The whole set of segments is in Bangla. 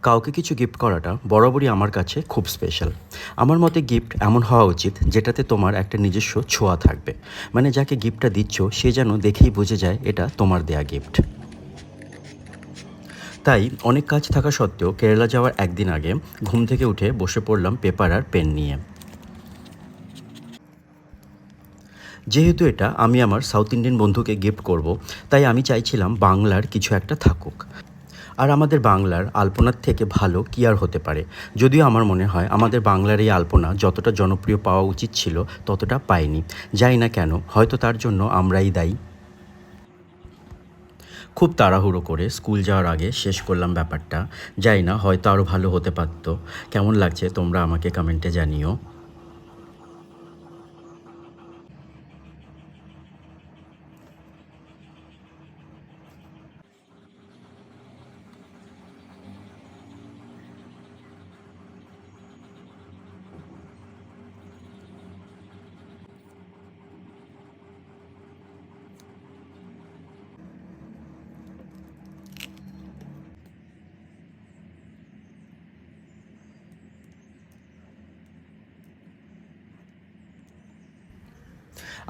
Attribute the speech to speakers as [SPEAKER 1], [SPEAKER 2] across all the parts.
[SPEAKER 1] কাউকে কিছু গিফট করাটা বরাবরই আমার কাছে খুব স্পেশাল। আমার মতে গিফট এমন হওয়া উচিত যেটাতে তোমার একটা নিজস্ব ছোঁয়া থাকবে। মানে যাকে গিফটটা দিচ্ছ সে যেন দেখেই বুঝে যায় এটা তোমার দেয়া গিফট। তাই অনেক কাজ থাকা সত্ত্বেও কেরালা যাওয়ার একদিন আগে ঘুম থেকে উঠে বসে পড়লাম পেপার আর পেন নিয়ে। যেহেতু এটা আমি আমার সাউথ ইন্ডিয়ান বন্ধুকে গিফট করব, তাই আমি চাইছিলাম বাংলার কিছু একটা থাকুক। আর আমাদের বাংলার আলপনার থেকে ভালো কী আর হতে পারে। যদিও আমার মনে হয় আমাদের বাংলার এই আলপনা যতটা জনপ্রিয় পাওয়া উচিত ছিল ততটা পায়নি। জানি না কেন, হয়তো তার জন্য আমরাই দায়ী। খুব তাড়াহুড়ো করে স্কুল যাওয়ার আগে শেষ করলাম ব্যাপারটা। জানি না, হয়তো আরও ভালো হতে পারত। কেমন লাগছে তোমরা আমাকে কমেন্টে জানিও।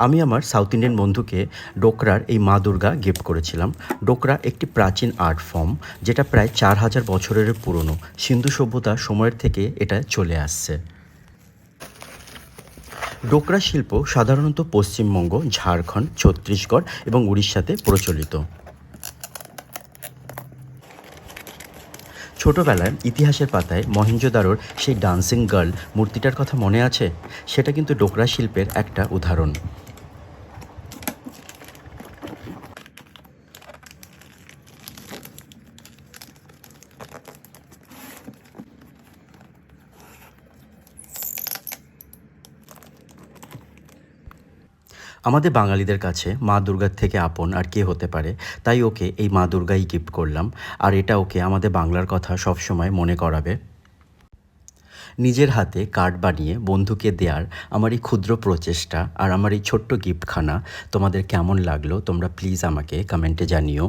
[SPEAKER 1] আমি আমার সাউথ ইন্ডিয়ান বন্ধুকে ডোকরার এই মা দুর্গা গিফট করেছিলাম। ডোকরা একটি প্রাচীন আর্ট ফর্ম, যেটা প্রায় 4000 বছরের পুরনো। সিন্ধু সভ্যতা সময়ের থেকে এটা চলে আসছে। ডোকরা শিল্প সাধারণত পশ্চিমবঙ্গ, ঝাড়খণ্ড, ছত্তিশগড় এবং উড়িষ্যাতে প্রচলিত। ছোটবেলায় ইতিহাসের পাতায় মহেঞ্জোদারোর সেই ডান্সিং গার্ল মূর্তিটার কথা মনে আছে? সেটা কিন্তু ডোকরা শিল্পের একটা উদাহরণ। আমাদের বাঙালিদের কাছে মা দুর্গার থেকে আপন আর কে হতে পারে। তাই ওকে এই মা দুর্গাই গিফট করলাম। আর এটা ওকে আমাদের বাংলার কথা সবসময় মনে করাবে। নিজের হাতে কার্ড বানিয়ে বন্ধুকে দেওয়ার আমার এই ক্ষুদ্র প্রচেষ্টা আর আমার এই ছোট্ট গিফটখানা তোমাদের কেমন লাগলো তোমরা প্লিজ আমাকে কমেন্টে জানিও।